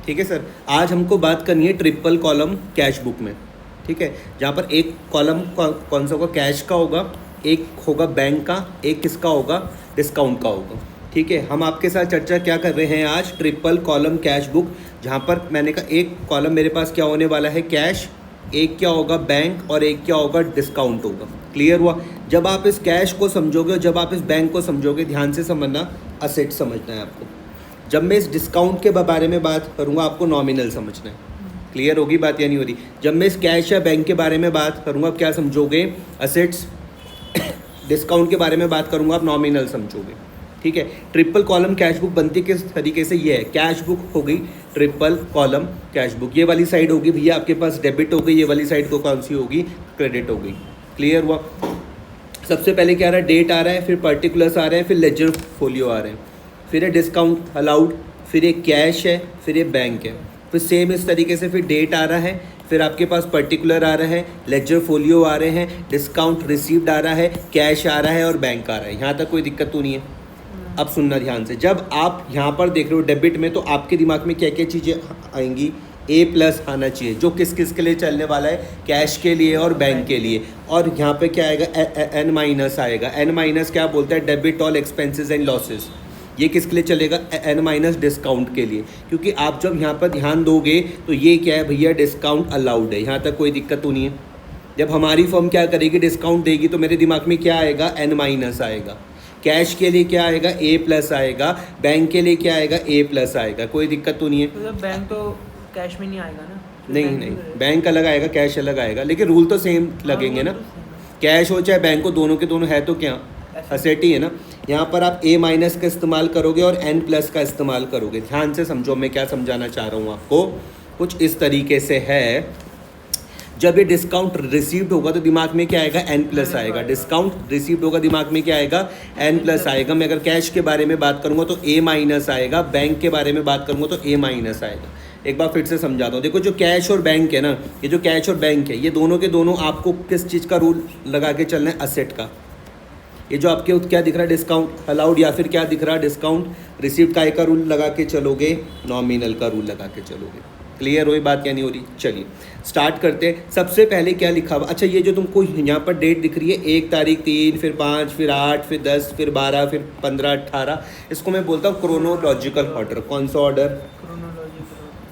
ठीक है सर। आज हमको बात करनी है ट्रिपल कॉलम कैश बुक में, ठीक है, जहाँ पर एक कॉलम कौन सा होगा, कैश का होगा, एक होगा बैंक का, एक किसका होगा, डिस्काउंट का होगा। ठीक है, हम आपके साथ चर्चा क्या कर रहे हैं आज, ट्रिपल कॉलम कैश बुक, जहाँ पर मैंने कहा एक कॉलम मेरे पास क्या होने वाला है, कैश, एक क्या होगा बैंक, और एक क्या होगा, डिस्काउंट होगा। क्लियर हुआ। जब आप इस कैश को समझोगे और जब आप इस बैंक को समझोगे, ध्यान से समझना, असेट समझना है आपको। जब मैं इस डिस्काउंट के बारे में बात करूँगा, आपको नॉमिनल समझना है। क्लियर होगी बात या नहीं हो रही। जब मैं इस कैश या बैंक के बारे में बात करूँगा, आप क्या समझोगे, असेट्स। डिस्काउंट के बारे में बात करूँगा, आप नॉमिनल समझोगे। ठीक है, ट्रिपल कॉलम कैश बुक बनती किस तरीके से, ये है कैश बुक हो गई, ट्रिपल कॉलम कैश बुक। ये वाली साइड होगी भैया आपके पास डेबिट हो गई, ये वाली साइड को कौन सी होगी, क्रेडिट हो गई। क्लियर हुआ। सबसे पहले क्या आ रहा है, डेट आ रहा है, फिर पर्टिकुलर्स आ रहे हैं, फिर लेजर फोलियो आ रहे हैं, फिर है डिस्काउंट अलाउड, फिर एक कैश है, फिर ये बैंक है, फिर सेम इस तरीके से फिर डेट आ रहा है, फिर आपके पास पर्टिकुलर आ रहा है, लेजर फोलियो आ रहे हैं, डिस्काउंट रिसीव्ड आ रहा है, कैश आ रहा है और बैंक आ रहा है। यहाँ तक कोई दिक्कत तो नहीं है। अब सुनना ध्यान से, जब आप यहाँ पर देख रहे हो डेबिट में, तो आपके दिमाग में क्या क्या चीज़ें आएंगी, ए प्लस आना चाहिए, जो किस किस के लिए चलने वाला है, कैश के लिए और बैंक के लिए। और यहाँ पे क्या आएगा, एन माइनस आएगा। एन माइनस क्या बोलता है, debit all expenses and losses. ये किसके लिए चलेगा, एन माइनस डिस्काउंट के लिए, क्योंकि आप जब यहाँ पर ध्यान दोगे तो ये क्या है भैया, डिस्काउंट अलाउड है। यहाँ तक कोई दिक्कत तो नहीं है। जब हमारी फर्म क्या करेगी, डिस्काउंट देगी, तो मेरे दिमाग में क्या आएगा, एन माइनस आएगा। कैश के लिए क्या आएगा, ए प्लस आएगा। बैंक के लिए क्या आएगा, ए प्लस आएगा। कोई दिक्कत तो नहीं है। तो बैंक तो कैश में नहीं आएगा ना। नहीं, बैंक अलग आएगा, कैश अलग आएगा, लेकिन रूल तो सेम लगेंगे ना। कैश हो चाहे बैंक हो, दोनों के दोनों है तो क्या, असेट ही है ना। यहाँ पर आप ए माइनस का इस्तेमाल करोगे और एन प्लस का इस्तेमाल करोगे। ध्यान से समझो मैं क्या समझाना चाह रहा हूँ आपको। कुछ इस तरीके से है, जब ये डिस्काउंट रिसीव्ड होगा तो दिमाग में क्या आएगा, एन प्लस आएगा। डिस्काउंट रिसीव्ड होगा, दिमाग में क्या आएगा, एन प्लस आएगा। मैं अगर कैश के बारे में बात करूँगा तो ए माइनस आएगा, बैंक के बारे में बात करूँगा तो ए माइनस आएगा। एक बार फिर से समझाता हूँ। देखो जो कैश और बैंक है ना, ये जो कैश और बैंक है, ये दोनों के दोनों आपको किस चीज़ का रूल लगा के चलना है, असेट का। ये जो आपके क्या दिख रहा है, डिस्काउंट अलाउड, या फिर क्या दिख रहा है, डिस्काउंट रिसीव्ड का रूल लगा के चलोगे, नॉमिनल का रूल लगा के चलोगे। क्लियर हुई बात या नहीं हो रही। चलिए स्टार्ट करते हैं। सबसे पहले क्या लिखा हुआ, अच्छा ये जो तुमको यहाँ पर डेट दिख रही है, 1 तारीख 3, फिर 5, फिर 8, फिर 10, फिर 12, फिर 15, 18, इसको मैं बोलता हूँ क्रोनोलॉजिकल ऑर्डर। कौन सा ऑर्डर,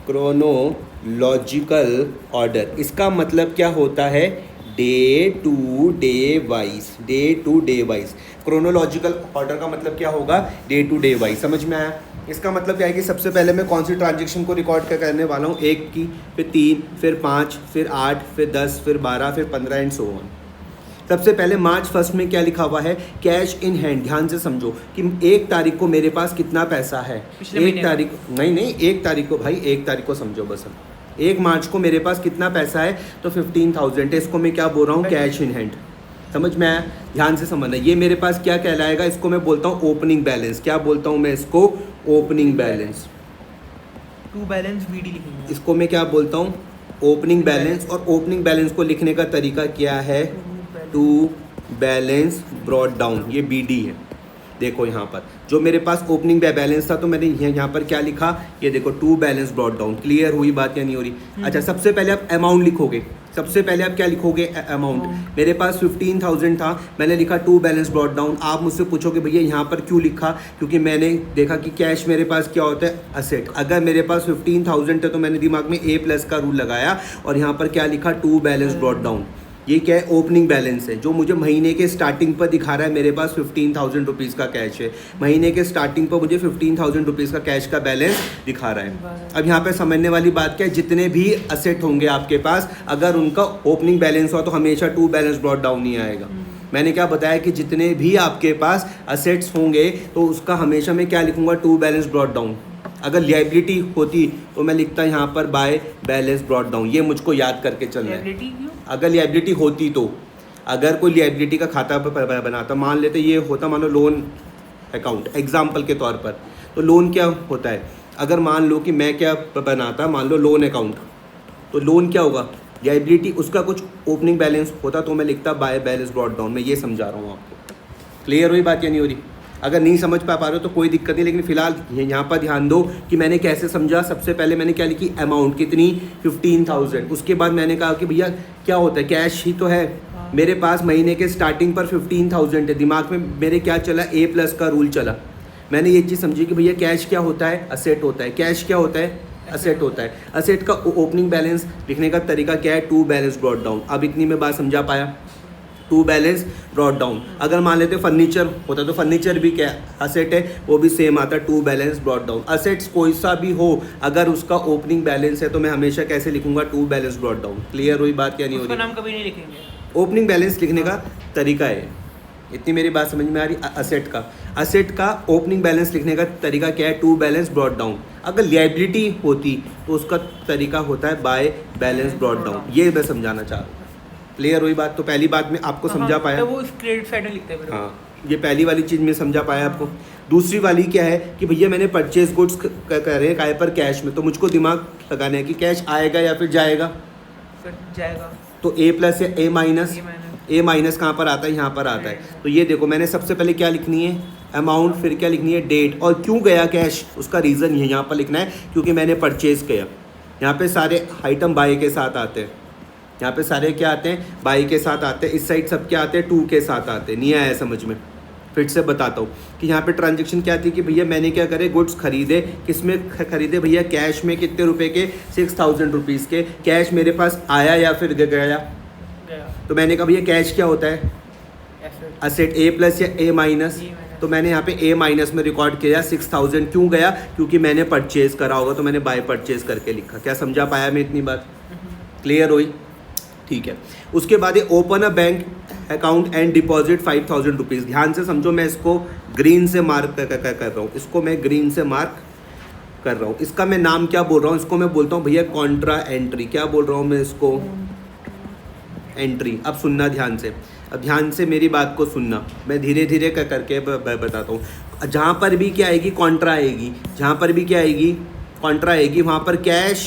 क्रोनोलॉजिकल ऑर्डर। इसका मतलब क्या होता है, day to day wise, day to day wise. Chronological order का मतलब क्या होगा, डे टू डे वाइज। समझ में आया। इसका मतलब क्या है कि सबसे पहले मैं कौन सी ट्रांजेक्शन को रिकॉर्ड करने वाला हूँ, 1 की, फिर 3, फिर 5, फिर 8, फिर 10, फिर 12, फिर 15 एंड सो ऑन। सबसे पहले मार्च 1 में क्या लिखा हुआ है, कैश इन हैंड। ध्यान से समझो कि 1 तारीख को मेरे पास कितना पैसा है, 1 तारीख, नहीं 1 तारीख को भाई, 1 तारीख को समझो बस। 1 मार्च को मेरे पास कितना पैसा है, तो 15,000 है। इसको मैं क्या बोल रहा हूँ, कैश इन हैंड। समझ में आया। ध्यान से समझना, ये मेरे पास क्या कहलाएगा, इसको मैं बोलता हूँ ओपनिंग बैलेंस। क्या बोलता हूँ मैं इसको, opening balance. To balance BD लिखेंगे इसको मैं क्या बोलता हूँ, ओपनिंग बैलेंस। और ओपनिंग बैलेंस को लिखने का तरीका क्या है, टू बैलेंस ब्रॉट डाउन, ये बीडी है। देखो यहाँ पर जो मेरे पास ओपनिंग बैलेंस था, तो मैंने यहाँ पर क्या लिखा, ये देखो to balance brought down. Clear हुई बात या नहीं हो रही। अच्छा सबसे पहले आप अमाउंट लिखोगे, सबसे पहले आप क्या लिखोगे, अमाउंट। मेरे पास 15,000 था, मैंने लिखा टू बैलेंस ब्रॉट डाउन। आप मुझसे पूछोगे भैया यहाँ पर क्यों लिखा, क्योंकि मैंने देखा कि कैश मेरे पास क्या होता है, असेट। अगर मेरे पास 15,000 है तो मैंने दिमाग में ए प्लस का रूल लगाया और यहाँ पर क्या लिखा, टू बैलेंस ब्रॉट डाउन। ये क्या है, ओपनिंग बैलेंस है, जो मुझे महीने के स्टार्टिंग पर दिखा रहा है। मेरे पास 15,000 रुपीज़ का कैश है, महीने के स्टार्टिंग पर मुझे 15,000 रुपीज़ का कैश का बैलेंस दिखा रहा है। अब यहाँ पे समझने वाली बात क्या है, जितने भी असेट होंगे आपके पास, अगर उनका ओपनिंग बैलेंस हो तो हमेशा टू बैलेंस ब्रॉट डाउन ही आएगा। मैंने क्या बताया कि जितने भी आपके पास असेट्स होंगे तो उसका हमेशा मैं क्या लिखूंगा, टू बैलेंस ब्रॉट डाउन। अगर लायबिलिटी होती तो मैं लिखता यहाँ पर बाय बैलेंस ब्रॉट डाउन। ये मुझको याद करके चलना है। अगर लायबिलिटी होती तो, अगर कोई लायबिलिटी का खाता बनाता, मान लेते ये होता, मान लो लोन अकाउंट एग्जाम्पल के तौर पर, तो लोन क्या होता है, अगर मान लो कि मैं क्या बनाता, मान लो लोन अकाउंट, तो लोन क्या होगा, लायबिलिटी, उसका कुछ ओपनिंग बैलेंस होता तो मैं लिखता बाय बैलेंस ब्रॉट डाउन। मैं ये समझा रहा हूँ आपको। क्लियर हुई बात या नहीं हो रही। अगर नहीं समझ पा रहे हो तो कोई दिक्कत नहीं, लेकिन फिलहाल यहाँ पर ध्यान दो कि मैंने कैसे समझा। सबसे पहले मैंने क्या लिखी, अमाउंट कितनी 15,000। उसके बाद मैंने कहा कि भैया क्या होता है, कैश ही तो है मेरे पास, महीने के स्टार्टिंग पर 15,000 है। दिमाग में मेरे क्या चला, A+ का रूल चला। मैंने ये चीज़ समझी कि भैया कैश क्या होता है, असेट होता है। कैश क्या होता है, असेट होता है। असेट का ओपनिंग बैलेंस लिखने का तरीका क्या है, टू बैलेंस ब्रॉट डाउन। अब इतनी में बात समझा पाया, टू बैलेंस ब्रॉट डाउन। अगर मान लेते फर्नीचर होता तो फर्नीचर भी क्या असेट है, वो भी सेम आता, to balance brought down. Assets कोई सा भी हो, अगर उसका ओपनिंग बैलेंस है तो मैं हमेशा कैसे लिखूंगा, to balance brought down. Clear हुई बात, क्या नहीं हो उसका रही? नाम कभी नहीं लिखेंगे। ओपनिंग बैलेंस लिखने का तरीका है, इतनी मेरी बात समझ में आ रही? असेट का ओपनिंग बैलेंस लिखने का तरीका क्या है, टू बैलेंस ब्रॉट डाउन। अगर लायबिलिटी होती तो उसका तरीका होता है बाय बैलेंस ब्रॉट डाउन। ये मैं समझाना चाह रहा हूँ। क्लियर हुई बात? तो पहली बात में आपको समझा पाया, तो वो क्रेडिट साइड में लिखते हैं फिर। हाँ, ये पहली वाली चीज़ मैं समझा पाया आपको। दूसरी वाली क्या है कि भैया मैंने परचेज गुड्स करे काय पर कैश में, तो मुझको दिमाग लगाना है कि कैश आएगा या फिर जाएगा। फिर जाएगा तो A+ या A-। A- कहाँ पर आता है, यहाँ पर आता है। तो ये देखो मैंने सबसे पहले क्या लिखनी है, अमाउंट, फिर क्या लिखनी है, डेट। और क्यों गया कैश, उसका रीज़न ये यहाँ पर लिखना है, क्योंकि मैंने परचेज किया। यहाँ पे सारे आइटम बाई के साथ आते हैं, यहाँ पे सारे क्या आते हैं, बाई के साथ आते हैं। इस साइड सब क्या आते हैं, टू के साथ आते हैं। नहीं आया समझ में? फिर से बताता हूँ कि यहाँ पे ट्रांजेक्शन क्या थी कि भैया मैंने क्या करे, गुड्स खरीदे। किस में खरीदे भैया, कैश में। कितने रुपए के, 6,000 रुपीज़ के। कैश मेरे पास आया या फिर गया? तो मैंने कहा भैया कैश क्या होता है, असेट। A+ या A-। तो मैंने यहाँ पे A- में रिकॉर्ड किया 6,000। क्यों गया, क्योंकि मैंने परचेज करा होगा, तो मैंने बाय परचेज करके लिखा। क्या समझा पाया मैं इतनी बात? क्लियर हुई? ठीक है। उसके बाद ये open a bank account and deposit 5,000 rupees. ध्यान से समझो, मैं इसको ग्रीन से मार्क कर रहा हूँ, इसको मैं ग्रीन से मार्क कर रहा हूँ। इसका मैं नाम क्या बोल रहा हूँ, इसको मैं बोलता हूँ भैया कॉन्ट्रा एंट्री। क्या बोल रहा हूँ मैं इसको, एंट्री। अब सुनना ध्यान से, अब ध्यान से मेरी बात को सुनना, मैं धीरे धीरे करके बताता हूँ। जहाँ पर भी क्या आएगी, कॉन्ट्रा आएगी। जहाँ पर भी क्या आएगी, कॉन्ट्रा आएगी, वहाँ पर कैश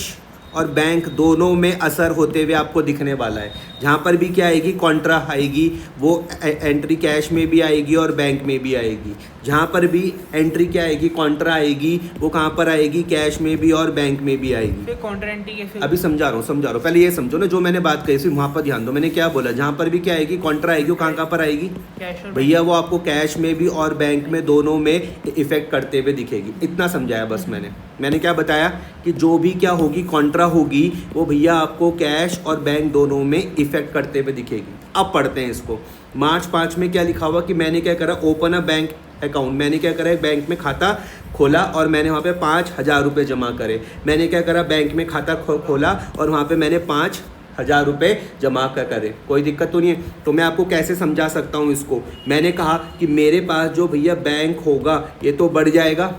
और बैंक दोनों में असर होते हुए आपको दिखने वाला है। जहाँ पर भी क्या आएगी, कॉन्ट्रा आएगी, वो एंट्री कैश में भी आएगी और बैंक में भी आएगी। जहाँ पर भी एंट्री क्या आएगी, कॉन्ट्रा आएगी, वो कहाँ पर आएगी, कैश में भी और बैंक में भी आएगी। फिर कॉन्ट्रा एंट्री कैसे? अभी समझा रहा हूँ। पहले ये समझो ना, जो मैंने बात कही थी वहाँ पर ध्यान दो। मैंने क्या बोला, जहाँ पर भी क्या आएगी, कॉन्ट्रा आएगी, वो कहाँ पर आएगी, कैश और भैया वो आपको कैश में भी और बैंक में दोनों में इफेक्ट करते हुए दिखेगी। इतना समझाया बस मैंने क्या बताया कि जो भी क्या होगी, कॉन्ट्रा होगी, वो भैया आपको कैश और बैंक दोनों में इफेक्ट करते हुए दिखेगी। अब पढ़ते हैं इसको। मार्च 5 में क्या लिखा हुआ कि मैंने क्या करा, ओपन अ बैंक अकाउंट। मैंने क्या करा, बैंक में खाता खोला और मैंने वहाँ पे 5,000 रुपये जमा करे। मैंने क्या करा, बैंक में खाता खोला और वहाँ पे मैंने 5,000 रुपये जमा करे। कोई दिक्कत तो नहीं है? तो मैं आपको कैसे समझा सकता हूँ इसको। मैंने कहा कि मेरे पास जो भैया बैंक होगा ये तो बढ़ जाएगा,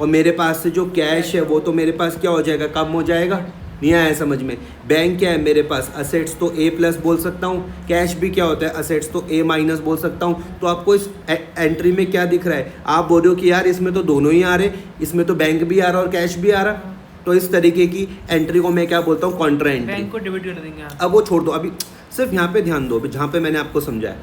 और मेरे पास से जो कैश है वो तो मेरे पास क्या हो जाएगा, कम हो जाएगा। नहीं आया समझ में? बैंक क्या है मेरे पास, असेट्स तो A+ बोल सकता हूँ, कैश भी क्या होता है, असेट्स तो A- बोल सकता हूँ। तो आपको इस एंट्री में क्या दिख रहा है, आप बोल रहे हो कि यार इसमें तो दोनों ही आ रहे, इसमें तो बैंक भी आ रहा और कैश भी आ रहा। तो इस तरीके की एंट्री को मैं क्या बोलता हूँ, कॉन्ट्रा एंट्री। बैंक को डेबिट कर देंगे आप। अब वो छोड़ दो, अभी सिर्फ यहाँ पे ध्यान दो। जहाँ पे मैंने आपको समझाया,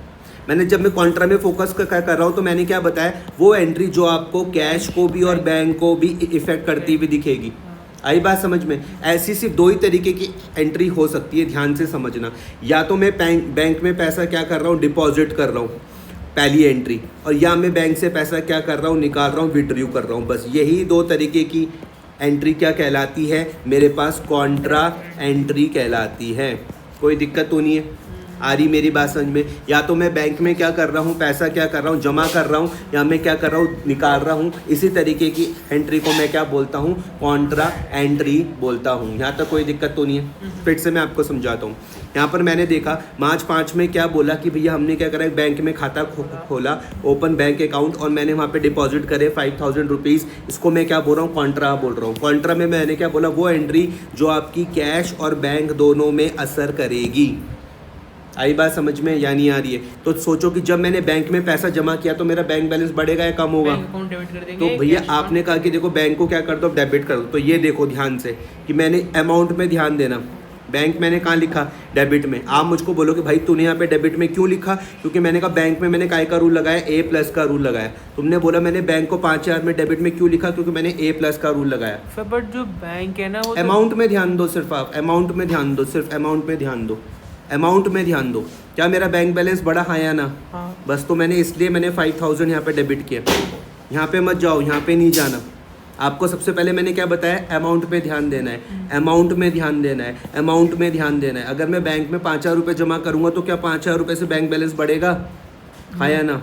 मैंने जब मैं कॉन्ट्रा में फोकस कर रहा हूँ तो मैंने क्या बताया, वो एंट्री जो आपको कैश को भी और बैंक को भी इफेक्ट करती हुई दिखेगी। आई बात समझ में? ऐसी सिर्फ दो ही तरीके की एंट्री हो सकती है, ध्यान से समझना। या तो मैं बैंक में पैसा क्या कर रहा हूँ, डिपॉजिट कर रहा हूँ, पहली एंट्री, और या मैं बैंक से पैसा क्या कर रहा हूँ, निकाल रहा हूँ, विड्रॉ कर रहा हूँ। बस यही दो तरीके की एंट्री क्या कहलाती है मेरे पास, कॉन्ट्रा एंट्री कहलाती है। कोई दिक्कत तो नहीं है? आ रही मेरी बात समझ में? या तो मैं बैंक में क्या कर रहा हूँ, पैसा क्या कर रहा हूँ, जमा कर रहा हूँ, या मैं क्या कर रहा हूँ, निकाल रहा हूँ। इसी तरीके की एंट्री को मैं क्या बोलता हूँ, कॉन्ट्रा एंट्री बोलता हूँ। यहाँ तक कोई दिक्कत तो नहीं है? फिर से मैं आपको समझाता हूँ। यहाँ पर मैंने देखा मार्च 5 में क्या बोला कि भैया हमने क्या करा, बैंक में खाता खोला, ओपन बैंक अकाउंट, और मैंने वहाँ पे डिपॉजिट करे 5,000 रुपीज़। इसको मैं क्या बोल रहा हूँ, कॉन्ट्रा बोल रहा हूँ। कॉन्ट्रा में मैंने क्या बोला, वो एंट्री जो आपकी कैश और बैंक दोनों में असर करेगी। आई बात समझ में या नहीं आ रही है? तो सोचो कि जब मैंने बैंक में पैसा जमा किया तो मेरा बैंक बैलेंस बढ़ेगा या कम होगा? तो भैया आपने कहा कि देखो बैंक को क्या कर दो, डेबिट कर दो। तो ये देखो ध्यान से कि मैंने अमाउंट में ध्यान देना, बैंक मैंने कहाँ लिखा, डेबिट में। आप मुझको बोलो कि भाई तूने यहाँ पे डेबिट में क्यों लिखा, क्योंकि मैंने कहा बैंक में मैंने काय का रूल लगाया, A+ का रूल लगाया। तुमने बोला मैंने बैंक को 5,000 में डेबिट में क्यों लिखा, क्योंकि मैंने A+ का रूल लगाया। फिर बट जो बैंक है ना वो अमाउंट में ध्यान दो, सिर्फ आप अमाउंट में ध्यान दो, सिर्फ अमाउंट में ध्यान दो, अमाउंट में ध्यान दो। क्या मेरा बैंक बैलेंस बढ़ा, हाँ या ना? हाँ बस तो मैंने इसलिए मैंने 5,000 यहाँ पे डेबिट किया। यहाँ पे मत जाओ, यहाँ पे नहीं जाना। आपको सबसे पहले मैंने क्या बताया, अमाउंट पे ध्यान देना है, अमाउंट में ध्यान देना है, अमाउंट में ध्यान देना है। अगर मैं बैंक में 5,000 रुपये जमा करूँगा तो क्या 5,000 रुपये से बैंक बैलेंस बढ़ेगा, हाँ या ना?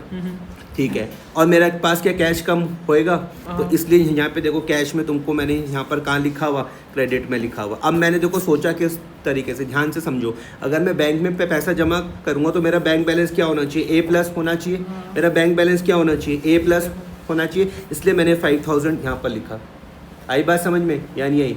ठीक है। और मेरे पास क्या कैश कम होएगा, तो इसलिए यहाँ पे देखो कैश में तुमको मैंने यहाँ पर कहाँ लिखा हुआ, क्रेडिट में लिखा हुआ। अब मैंने देखो सोचा किस तरीके से, ध्यान से समझो। अगर मैं बैंक में पैसा जमा करूँगा तो मेरा बैंक बैलेंस क्या होना चाहिए, A+ होना चाहिए। मेरा बैंक बैलेंस क्या होना चाहिए, A+ होना चाहिए। इसलिए मैंने 5,000 यहाँ पर लिखा। आई बात समझ में या नहीं आई?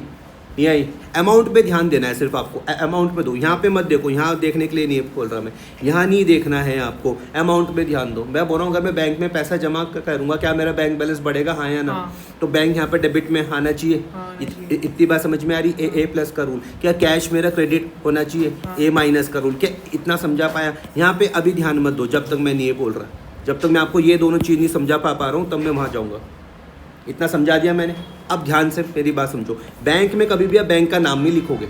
नहीं आई। अमाउंट पे ध्यान देना है सिर्फ आपको, अमाउंट में दो। यहाँ पे मत देखो, यहाँ देखने के लिए नहीं बोल रहा मैं, यहाँ नहीं देखना है आपको, अमाउंट में ध्यान दो। मैं बोल रहा हूँ अगर मैं बैंक में पैसा जमा करूँगा क्या मेरा बैंक बैलेंस बढ़ेगा, हाँ या ना? हाँ। तो बैंक यहाँ पे डेबिट में आना चाहिए। हाँ, इतनी बात समझ में आ रही? A+ का रूल। क्या कैश मेरा क्रेडिट होना चाहिए, A- का रूल। क्या इतना समझा पाया? यहाँ पे अभी ध्यान मत दो जब तक मैं नहीं बोल रहा। जब तक मैं आपको ये दोनों चीज़ नहीं समझा पा रहा हूँ तब मैं वहाँ जाऊँगा। इतना समझा दिया मैंने। अब ध्यान से मेरी बात समझो। बैंक में कभी भी आप बैंक का नाम नहीं लिखोगे,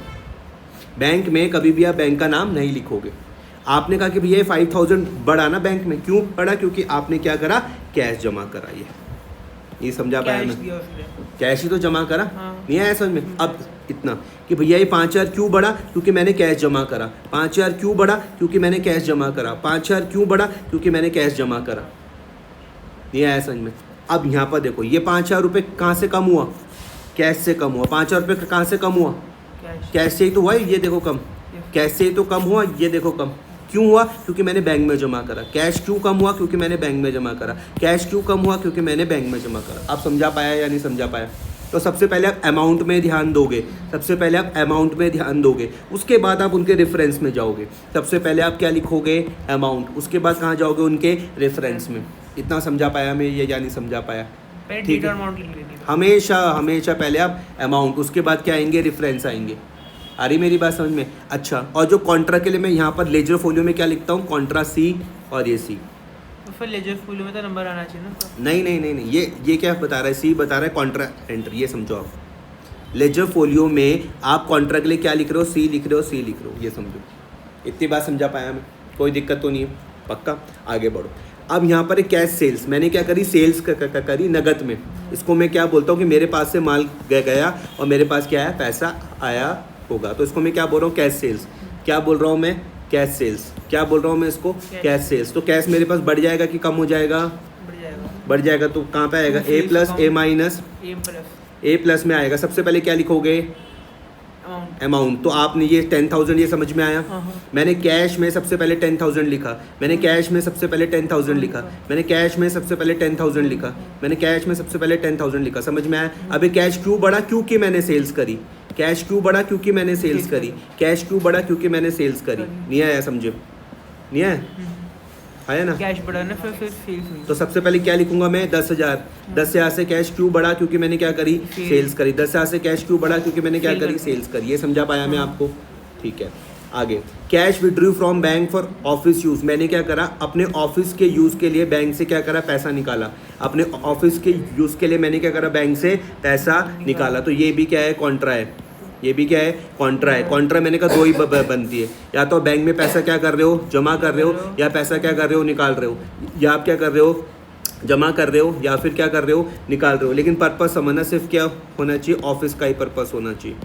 बैंक में कभी भी आप बैंक का नाम नहीं लिखोगे। आपने कहा कि भैया 5,000 बढ़ा ना बैंक में, क्यों बढ़ा? क्योंकि आपने क्या करा, कैश जमा करा। ये समझा पाया कैश मैं? दिया उसने। कैश ही तो जमा करा। हाँ। नहीं आया समझ में? अब इतना कि भैया ये 5,000 क्यों बढ़ा, क्योंकि मैंने कैश जमा करा। 5,000 क्यों बढ़ा, क्योंकि मैंने कैश जमा करा। 5,000 क्यों बढ़ा, क्योंकि मैंने कैश जमा करा। नहीं आया समझ में? अब यहाँ पर देखो, ये 5,000 रुपये कहाँ से कम हुआ, कैश से कम हुआ। 5,000 रुपये कहाँ से कम हुआ, कैश से ही तो हुआ। ये देखो कम, कैश से ही तो कम हुआ। ये देखो कम क्यों हुआ, क्योंकि मैंने बैंक में जमा करा। कैश क्यों कम हुआ, क्योंकि मैंने बैंक में जमा करा। कैश क्यों कम हुआ, क्योंकि मैंने बैंक में जमा करा। आप समझा पाया या नहीं समझा पाया? तो सबसे पहले आप अमाउंट में ध्यान दोगे, सबसे पहले आप अमाउंट में ध्यान दोगे, उसके बाद आप उनके रेफरेंस में जाओगे। सबसे पहले आप क्या लिखोगे, अमाउंट, उसके बाद कहाँ जाओगे, उनके रेफरेंस में। इतना समझा पाया मैं ये या नहीं समझा पाया? ठीक है। अमाउंट लिख लेनी है। हमेशा हमेशा पहले आप अमाउंट, उसके बाद क्या आएंगे, रेफरेंस आएंगे। आ रही मेरी बात समझ में? अच्छा, और जो कॉन्ट्रा के लिए मैं यहाँ पर लेजर फोलियो में क्या लिखता हूँ, कॉन्ट्रा C और ये C। तो फिर लेजर फोलियो में तो नंबर आना चाहिए ना तो। नहीं नहीं नहीं नहीं, ये क्या बता रहा है, C बता रहा है कॉन्ट्रा एंट्री। ये समझो आप, लेजर फोलियो में आप कॉन्ट्रा के लिए क्या लिख रहे हो, C लिख रहे हो, C लिख रहे हो। ये समझो। इतनी बात समझा पाया मैं? कोई दिक्कत तो नहीं है? पक्का? आगे बढ़ो। अब यहाँ पर एक कैश सेल्स, मैंने क्या करी, सेल्स करी नगद में। इसको मैं क्या बोलता हूँ कि मेरे पास से माल गया और मेरे पास क्या है, पैसा आया होगा। तो इसको मैं क्या बोल रहा हूँ, कैश सेल्स। क्या बोल रहा हूँ मैं, कैश सेल्स। क्या बोल रहा हूँ मैं इसको, कैश सेल्स। तो कैश मेरे पास बढ़ जाएगा कि कम हो जाएगा, बढ़ जाएगा। बढ़ जाएगा। तो कहाँ पे आएगा, A+, A- में आएगा। सबसे पहले क्या लिखोगे, अमाउंट। अमाउंट। तो आपने ये 10,000, ये समझ में आया? मैंने कैश में सबसे पहले 10,000 लिखा, मैंने कैश में सबसे पहले 10,000 लिखा, मैंने कैश में सबसे पहले 10,000 लिखा, मैंने कैश में सबसे पहले 10,000 लिखा। समझ में आया? अभी कैश क्यों बढ़ा, क्योंकि मैंने सेल्स करी। कैश क्यों बढ़ा, क्योंकि मैंने सेल्स करी। कैश क्यों बढ़ा, क्योंकि मैंने सेल्स करी। नहीं आया समझे? नहीं आया? आया ना? कैश बढ़ा ना, फिर सेल्स हुई। तो सबसे पहले क्या लिखूंगा मैं, 10,000। 10,000 से कैश क्यों बढ़ा, क्योंकि मैंने क्या करी, सेल्स करी। 10,000 से कैश क्यों बढ़ा, क्योंकि मैंने क्या करी, सेल्स करी। ये समझा पाया मैं आपको? ठीक है। आगे, cash withdrew from bank for office use. मैंने क्या करा, अपने ऑफिस के यूज़ के लिए बैंक से क्या करा, पैसा निकाला। अपने ऑफिस के यूज़ के लिए मैंने क्या करा, बैंक से पैसा निकाला। तो ये भी क्या है, कॉन्ट्रा है। ये भी क्या है, कॉन्ट्रा है। कॉन्ट्रा मैंने कहा दो ही बनती है, या तो बैंक में पैसा क्या कर रहे हो, जमा कर रहे हो, या पैसा क्या कर रहे हो, निकाल रहे हो। या आप क्या कर रहे हो, जमा कर रहे हो, या फिर क्या कर रहे हो, निकाल रहे हो। लेकिन पर्पस समझना, सिर्फ क्या होना चाहिए, ऑफिस का ही पर्पस होना चाहिए।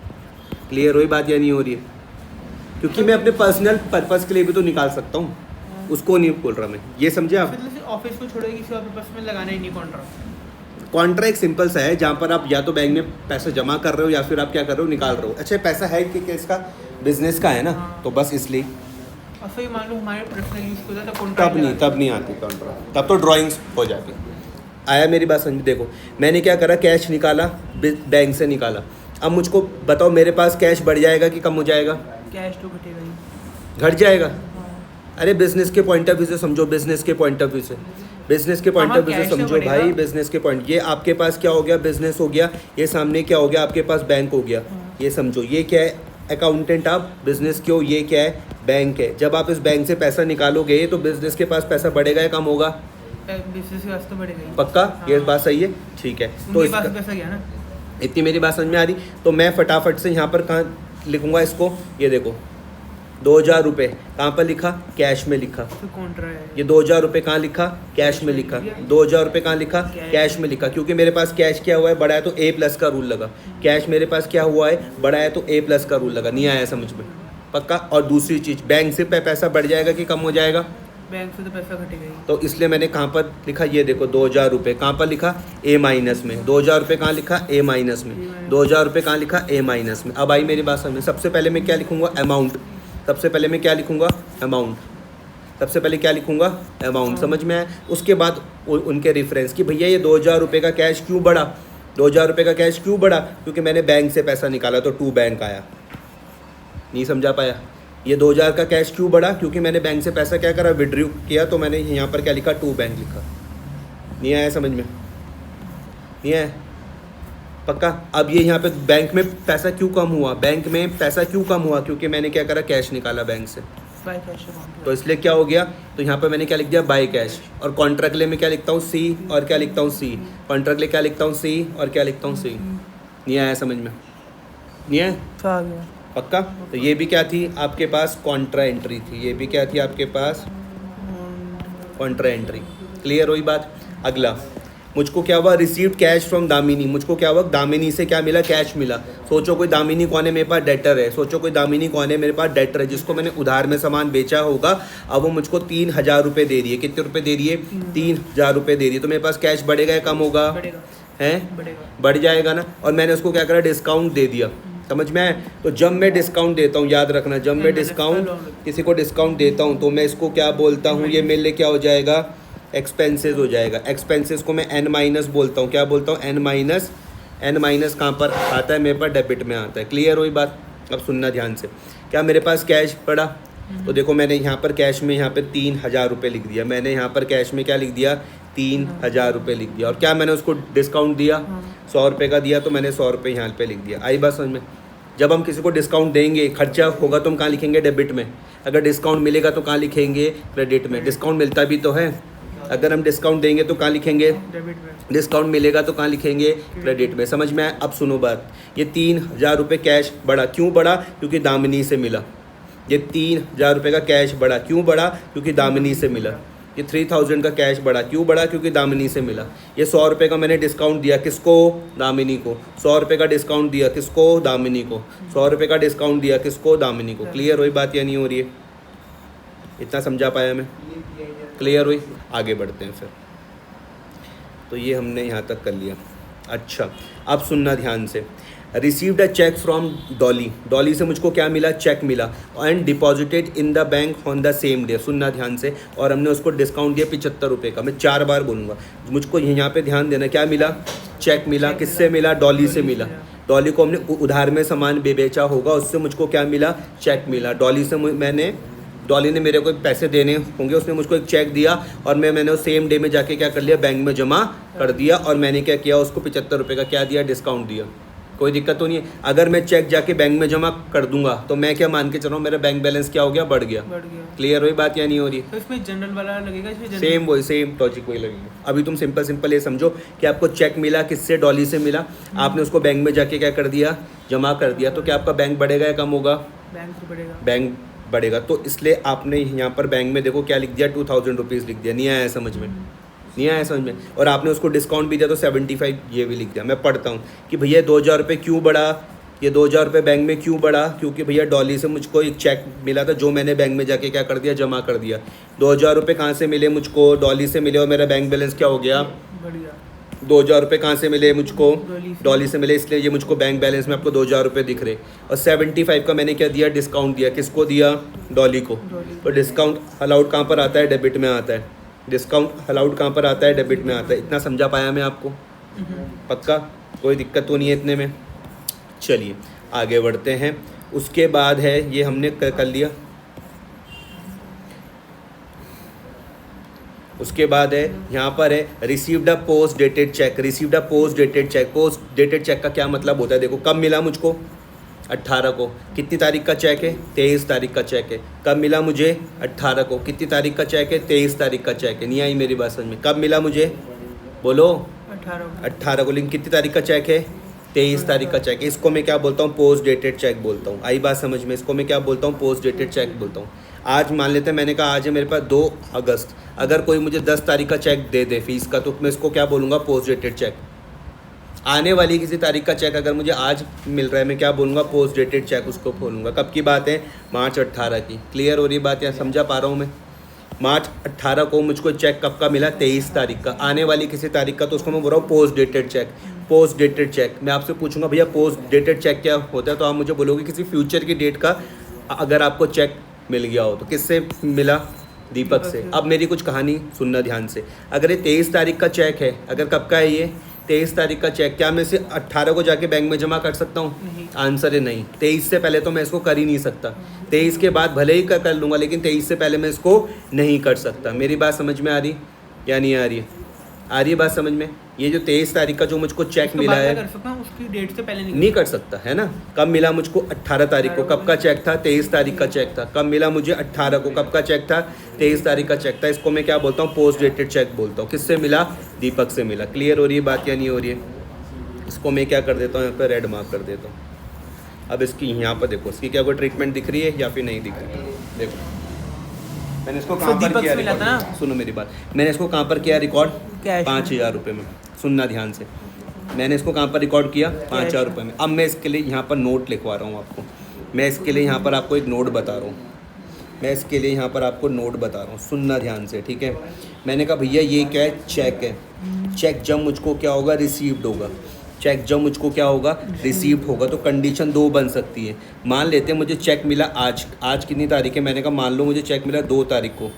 क्लियर हुई बात या नहीं हो रही है? क्योंकि मैं अपने पर्सनल पर्पस के लिए भी तो निकाल सकता हूँ, उसको नहीं बोल रहा मैं। ये समझे आप? ऑफिस को छोड़े किसी और पर्पस में लगाना ही नहीं कॉन्ट्रा। कॉन्ट्रा एक सिंपल सा है जहाँ पर आप या तो बैंक में पैसा जमा कर रहे हो या फिर आप क्या कर रहे हो, निकाल रहे हो। अच्छा, पैसा है कि इसका बिजनेस का है ना, तो बस इसलिए। और फिर मान लो हमारे पर्सनल यूज को तो कॉन्ट्रा तब नहीं आती कॉन्ट्रा, तब तो ड्राइंग्स हो जाती। आया मेरी बात समझ? देखो मैंने क्या करा, कैश निकाला, बैंक से निकाला। अब मुझको बताओ, मेरे पास कैश बढ़ जाएगा कि कम हो जाएगा? कैश तो घटेगा ही, घट जाएगा। अरे बिजनेस के पॉइंट ऑफ व्यू से समझो, बिजनेस के पॉइंट ऑफ व्यू से, बिजनेस के पॉइंट ऑफ व्यू से समझो भाई। बिजनेस के पॉइंट, ये आपके पास क्या हो गया, बिजनेस हो गया। ये सामने क्या हो गया, आपके पास बैंक हो गया। ये समझो, ये क्या है, अकाउंटेंट आप, बिजनेस के हो, ये क्या है, बैंक है। जब आप इस बैंक से पैसा निकालोगे तो बिजनेस के पास पैसा बढ़ेगा या कम होगा? बिजनेस के वास्ते बढ़ेगा ही। पक्का? ये हाँ। बात सही है, ठीक है। तो उनके पास इसका पैसा गया ना। इतनी मेरी बात समझ में आ रही? तो मैं फटाफट से यहाँ पर कहाँ लिखूंगा इसको, ये देखो 2000 रुपये कहाँ पर लिखा, कैश में लिखा। तो कॉन्ट्रा है ये 2000 रुपये कहाँ लिखा, कैश में लिखा। 2000 रुपये कहाँ लिखा, कैश में लिखा, क्योंकि मेरे पास कैश क्या हुआ है, बड़ा है तो A प्लस का रूल लगा। कैश मेरे पास क्या हुआ है, बड़ा है तो A प्लस का रूल लगा। नहीं आया समझ में? पक्का। और दूसरी चीज़, बैंक से पैसा बढ़ जाएगा कि कम हो जाएगा? बैंक से तो पैसा घटेगा ही। तो इसलिए मैंने कहाँ पर लिखा, ये देखो 2000 रुपये कहाँ पर लिखा, A माइनस में। 2000 रुपये कहाँ लिखा, A माइनस में। 2000 रुपये कहाँ लिखा, A माइनस में। अब आई मेरी बात समझ में। सबसे पहले मैं क्या लिखूंगा, अमाउंट। सबसे पहले मैं क्या लिखूंगा, अमाउंट। सबसे पहले क्या लिखूंगा, अमाउंट। समझ में आया? उसके बाद उनके रेफरेंस कि भैया ये 2000 रुपये का कैश क्यों बढ़ा, 2000 रुपये का कैश क्यों बढ़ा, क्योंकि मैंने बैंक से पैसा निकाला तो टू बैंक आया। नहीं समझा पाया? ये 2000 का कैश क्यों बढ़ा, क्योंकि मैंने बैंक से पैसा क्या करा, विड्रॉ किया, तो मैंने यहाँ पर क्या लिखा, टू बैंक लिखा। नहीं आया समझ में? नहीं आया? पक्का। अब ये यहाँ पे बैंक में पैसा क्यों कम हुआ, बैंक में पैसा क्यों कम हुआ, क्योंकि मैंने क्या करा, कैश निकाला बैंक से, बाय कैश अकाउंट। तो इसलिए क्या हो गया, तो यहाँ पे मैंने क्या लिख दिया, बाय कैश। और कॉन्ट्रैक्ट ले में क्या लिखता हूँ, सी, और क्या लिखता हूँ, सी। कॉन्ट्रैक्ट ले क्या लिखता हूँ, सी, और क्या लिखता हूँ, सी। नहीं आया समझ में? नहीं आया? आ गया। पक्का। तो ये भी क्या थी आपके पास, कॉन्ट्रा एंट्री थी। ये भी क्या थी आपके पास, कॉन्ट्रा एंट्री। क्लियर हुई बात? अगला, मुझको क्या हुआ, रिसीव्ड कैश फ्रॉम दामिनी। मुझको क्या हुआ, दामिनी से क्या मिला, कैश मिला। सोचो कोई दामिनी कौन है, मेरे पास डेटर है। सोचो कोई दामिनी कौन है, मेरे पास डेटर है, जिसको मैंने उधार में सामान बेचा होगा। अब वो मुझको 3000 रुपये दे रही है। कितने रुपये दे रही है, 3000 रुपये दे रही है। तो मेरे पास कैश बढ़ेगा या कम होगा, बढ़ेगा। है, बढ़ेगा। बढ़ जाएगा ना। और मैंने उसको क्या करा, डिस्काउंट दे दिया। समझ में आया? तो जब मैं डिस्काउंट देता हूँ, याद रखना, जब मैं डिस्काउंट किसी को डिस्काउंट देता हूँ तो मैं इसको क्या बोलता हूँ, ये मेरे लिए क्या हो जाएगा, एक्सपेंसेस हो जाएगा। एक्सपेंसेस को मैं एन माइनस बोलता हूँ। क्या बोलता हूँ, एन माइनस। एन माइनस कहाँ पर आता है, मेरे पास डेबिट में आता है। क्लियर हुई बात? अब सुनना ध्यान से। क्या मेरे पास कैश पड़ा, तो देखो मैंने यहाँ पर कैश में यहाँ पे 3000 रुपये लिख दिया। मैंने यहाँ पर कैश में क्या लिख दिया, 3000 रुपये लिख दिया। और क्या मैंने उसको डिस्काउंट दिया, 100 रुपये का दिया, तो मैंने 100 रुपये यहाँ पे लिख दिया। आई बात समझ में? जब हम किसी को डिस्काउंट देंगे, खर्चा होगा तो हम कहाँ लिखेंगे, डेबिट में। अगर डिस्काउंट मिलेगा तो कहाँ लिखेंगे, क्रेडिट में। डिस्काउंट मिलता भी तो है। अगर हम डिस्काउंट देंगे तो कहाँ लिखेंगे, डेबिट में। डिस्काउंट मिलेगा तो कहाँ लिखेंगे, क्रेडिट में। समझ में आया? अब सुनो बात, ये 3000 रुपये कैश बढ़ा, क्यों बढ़ा, क्योंकि दामिनी से मिला। ये 3000 रुपये का कैश बढ़ा, क्यों बढ़ा, क्योंकि दामिनी से मिला। ये 3000 का कैश बढ़ा, क्यों बढ़ा, क्योंकि दामिनी से मिला। ये 100 रुपये का मैंने डिस्काउंट दिया, किसको, दामिनी को। 100 रुपये का डिस्काउंट दिया, किसको, दामिनी को। 100 रुपये का डिस्काउंट दिया, किसको, दामिनी को। क्लियर हुई बात या नहीं हो रही है? इतना समझा पाया मैं? क्लियर हुई? आगे बढ़ते हैं फिर। तो ये हमने यहाँ तक कर लिया। अच्छा, अब सुनना ध्यान से। Received a cheque from Dolly. Dolly से मुझको क्या मिला, चेक मिला। And deposited in the bank on the same day. सुनना ध्यान से। और हमने उसको डिस्काउंट दिया 75 रुपये का। मैं 4 बार बोलूँगा, मुझको यहाँ पे ध्यान देना। क्या मिला, चेक मिला। किससे मिला, डॉली से मिला। डॉली को हमने उधार में सामान बेचा होगा, उससे मुझको क्या मिला, चेक मिला। डॉली से मैंने, डॉली ने मेरे को पैसे देने होंगे, उसने मुझको एक चेक दिया और मैंने उस सेम डे में जाके क्या कर लिया, बैंक में जमा कर दिया। और मैंने क्या किया, उसको 75 रुपये का क्या दिया, डिस्काउंट दिया। कोई दिक्कत तो नहीं है। अगर मैं चेक जाके बैंक में जमा कर दूंगा तो मैं क्या मान के चल रहा हूँ, मेरा बैंक बैलेंस क्या हो गया, बढ़ गया। क्लियर हुई बात या नहीं हो रही? तो इसमें जनरल वाला लगेगा, इसमें सेम वही, सेम लॉजिक वही लगेगा। अभी तुम सिंपल ये समझो कि आपको चेक मिला, किससे, डॉली से मिला। आपने उसको बैंक में जाके क्या कर दिया, जमा कर दिया। तो क्या आपका बैंक बढ़ेगा या कम होगा, बैंक तो बढ़ेगा। बैंक बढ़ेगा। तो इसलिए आपने यहाँ पर बैंक में देखो क्या लिख दिया, 2000 रुपीज़ लिख दिया। नहीं आया समझ में? नहीं आया समझ में? और आपने उसको डिस्काउंट भी दिया तो 75 ये भी लिख दिया। मैं पढ़ता हूँ कि भैया 2000 रुपये क्यों बढ़ा, ये 2000 रुपये बैंक में क्यों बढ़ा, क्योंकि भैया डॉली से मुझको एक चेक मिला था, जो मैंने बैंक में जाके क्या कर दिया, जमा कर दिया। 2000 रुपये कहाँ से मिले मुझको, डॉली से मिले। और मेरा बैंक बैलेंस क्या हो गया, बढ़िया। 2000 रुपये कहाँ से मिले मुझको, डॉली से मिले, इसलिए ये मुझको बैंक बैलेंस में आपको 2000 रुपये दिख रहे। और 75 का मैंने क्या दिया, डिस्काउंट दिया। किसको दिया, डॉली को। तो डिस्काउंट अलाउड कहाँ पर आता है, डेबिट में आता है। डिस्काउंट अलाउड कहाँ पर आता है, डेबिट में आता है। इतना समझा पाया मैं आपको? पक्का? कोई दिक्कत तो नहीं है इतने में? चलिए आगे बढ़ते हैं। उसके बाद है, ये हमने कर लिया। उसके बाद है, यहाँ पर है received a post dated cheque. Received a post dated cheque. Post dated cheque का क्या मतलब होता है, देखो कब मिला मुझको, 18 को। कितनी तारीख का चेक है? 23 तारीख का चेक है। कब मिला मुझे? 18 को। कितनी तारीख का चेक है? 23 तारीख का चेक है। नहीं आई मेरी बात समझ में? कब मिला मुझे? बोलो। 18 को। लेकिन कितनी तारीख का चेक है? 23 तारीख का चेक है। इसको मैं क्या बोलता हूँ? पोस्ट डेटेड चेक बोलता हूँ। आई बात समझ में? इसको मैं क्या बोलता हूँ? पोस्ट डेटेड चेक बोलता हूँ। आज मान लेते हैं, मैंने कहा आज है मेरे पास 2 अगस्त, अगर कोई मुझे 10 तारीख का चेक दे दे फीस का, तो मैं इसको क्या बोलूँगा? Post dated cheque. आने वाली किसी तारीख का चेक अगर मुझे आज मिल रहा है, मैं क्या बोलूँगा? पोस्ट डेटेड चेक उसको बोलूँगा। कब की बात है? मार्च 18 की। क्लियर हो रही बात या समझा पा रहा हूँ मैं? मार्च 18 को मुझको चेक कब का मिला? 23 तारीख का। आने वाली किसी तारीख का, तो उसको मैं बोल रहा हूँ post dated cheque. Post dated cheque. मैं आपसे पूछूंगा भैया पोस्ट डेटेड चेक क्या होता है, तो आप मुझे बोलोगे किसी फ्यूचर की डेट का अगर आपको चेक मिल गया हो। तो किससे मिला? दीपक से। अब मेरी कुछ कहानी सुनना ध्यान से। अगर ये 23 तारीख का चेक है, अगर कब का है ये? 23 तारीख का चेक। क्या मैं इसे 18 को जाके बैंक में जमा कर सकता हूँ? नहीं। आंसर है नहीं। 23 से पहले तो मैं इसको कर ही नहीं सकता। 23 के बाद भले ही कर लूँगा, लेकिन 23 से पहले मैं इसको नहीं कर सकता। मेरी बात समझ में आ रही या नहीं आ रही है? आ रही है बात समझ में? ये जो 23 तारीख का जो मुझको चेक मिला है, कर सकता हूँ, उसकी डेट से पहले नहीं कर सकता है ना। कब मिला मुझको? 18 तारीख को। कब का चेक था? 23 तारीख का चेक था। कब मिला मुझे? 18 को। कब का चेक था? 23 तारीख का चेक था। इसको मैं क्या बोलता हूँ? पोस्ट डेटेड चेक बोलता हूँ। किससे मिला? दीपक से मिला। क्लियर हो रही है बात या नहीं हो रही है? इसको मैं क्या कर देता हूँ? यहाँ पर रेड मार्क कर देता हूँ। अब इसकी यहाँ पर देखो, इसकी क्या कोई ट्रीटमेंट दिख रही है या फिर नहीं दिख रही है? देखो मैंने इसको कहाँ पर किया रिकॉर्ड? सुनो मेरी बात, मैंने इसको कहाँ पर किया रिकॉर्ड? 5,000 रुपये में। सुनना ध्यान से, मैंने इसको कहाँ पर रिकॉर्ड किया? 5,000 रुपये में। अब मैं इसके लिए यहाँ पर नोट लिखवा रहा हूँ आपको। मैं इसके लिए यहाँ पर आपको एक नोट बता रहा हूँ। मैं इसके लिए यहाँ पर आपको नोट बता रहा हूँ, सुनना ध्यान से, ठीक है? मैंने कहा भैया ये क्या है? चेक है। चेक जब मुझको क्या होगा? रिसीव्ड होगा। चेक जब मुझको क्या होगा? रिसीव्ड होगा। तो कंडीशन 2 बन सकती है। मान लेते हैं मुझे चेक मिला आज कितनी तारीख है? मैंने कहा मान लो मुझे चेक मिला 2 तारीख को,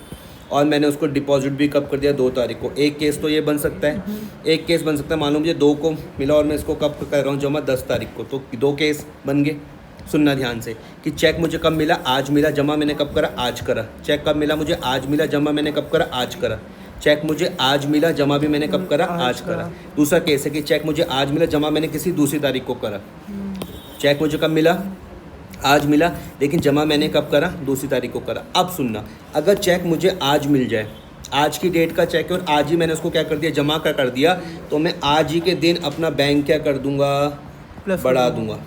और मैंने उसको डिपॉजिट भी कब कर दिया? 2 तारीख को। एक केस तो ये बन सकता है, एक केस बन सकता है मान लो मुझे 2 को मिला और मैं इसको कब कर रहा हूँ जमा? 10 तारीख को। तो 2 केस बन गए। सुनना ध्यान से कि चेक मुझे कब मिला? आज मिला, जमा मैंने कब करा? आज करा। चेक कब मिला मुझे? आज मिला, जमा मैंने कब करा? आज करा। चेक मुझे आज मिला, जमा भी मैंने कब करा? आज करा। दूसरा केस है कि चेक मुझे आज मिला, जमा मैंने किसी दूसरी तारीख को करा। चेक मुझे कब मिला? आज मिला, लेकिन जमा मैंने कब करा? दूसरी तारीख को करा। अब सुनना, अगर चेक मुझे आज मिल जाए, आज की डेट का चेक है और आज ही मैंने उसको क्या कर दिया? जमा का कर दिया, तो मैं आज ही के दिन अपना बैंक क्या कर दूंगा? बढ़ा दूंगा,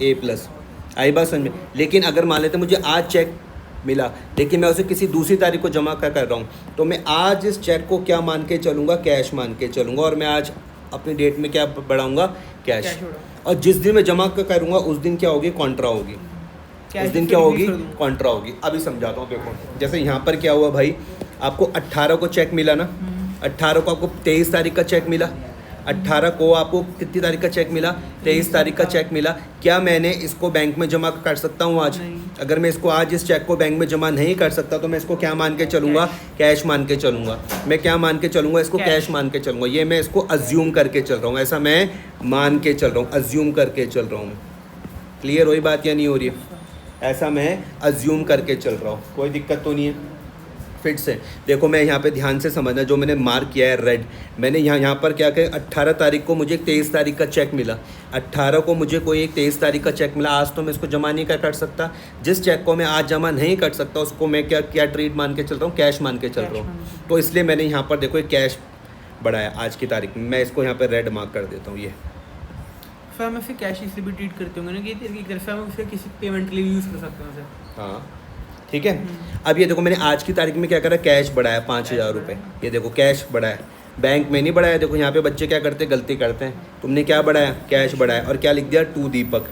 A+। आई बात समझ में? लेकिन अगर मान लेते मुझे आज चेक मिला, लेकिन मैं उसे किसी दूसरी तारीख को जमा कर रहा हूँ, तो मैं आज इस चेक को क्या मान के चलूँगा? कैश मान के चलूँगा, और मैं आज अपनी डेट में क्या बढ़ाऊँगा? कैश। और जिस दिन मैं जमा करूँगा उस दिन क्या होगी? कॉन्ट्रा होगी। उस दिन क्या होगी? कॉन्ट्रा होगी। अभी समझाता हूँ। देखो जैसे यहाँ पर क्या हुआ भाई, आपको 18 को चेक मिला ना, 18 को आपको 23 तारीख का चेक मिला, 18 को आपको कितनी तारीख का चेक मिला? 23 तारीख का चेक मिला। क्या मैंने इसको बैंक में जमा कर सकता हूँ आज? अगर मैं इसको आज इस चेक को बैंक में जमा नहीं कर सकता, तो मैं इसको क्या मान के चलूँगा? कैश मान के चलूँगा। मैं क्या मान के चलूँगा? इसको कैश मान के चलूँगा। ये मैं इसको अज्यूम करके चल रहा हूँ, ऐसा मैं मान के चल रहा हूँ, अज्यूम करके चल रहा हूँ मैं। क्लियर हो रही बात या नहीं हो रही है? ऐसा मैं अज्यूम करके चल रहा हूँ, कोई दिक्कत तो नहीं है? फिर से देखो, मैं यहाँ पे ध्यान से समझना, जो मैंने मार्क किया है रेड, मैंने यहाँ पर क्या किया? 18 तारीख को मुझे 23 तारीख का चेक मिला, 18 को मुझे कोई एक 23 तारीख का चेक मिला। आज तो मैं इसको जमा नहीं कर सकता। जिस चेक को मैं आज जमा नहीं कर सकता, उसको मैं क्या ट्रीट मान के चल रहा हूँ? कैश मान के चल रहा हूँ। तो इसलिए मैंने यहाँ पर देखो एक कैश बढ़ाया आज की तारीख में। मैं इसको यहाँ पर रेड मार्क कर देता हूँ। ये फिर हम इसे कैश इसलिए भी ट्रीट करते होंगे ना कि एक तरफ से हम उसे किसी पेमेंट के लिए यूज़ कर सकते हैं उसे। हाँ ठीक है। अब ये देखो, मैंने आज की तारीख में क्या करा? कैश बढ़ाया 5,000 रुपये। ये देखो कैश बढ़ाया, बैंक में नहीं बढ़ाया। देखो यहाँ पे बच्चे क्या करते हैं? गलती करते हैं। तुमने क्या बढ़ाया? कैश बढ़ाया, और क्या लिख दिया? टू दीपक।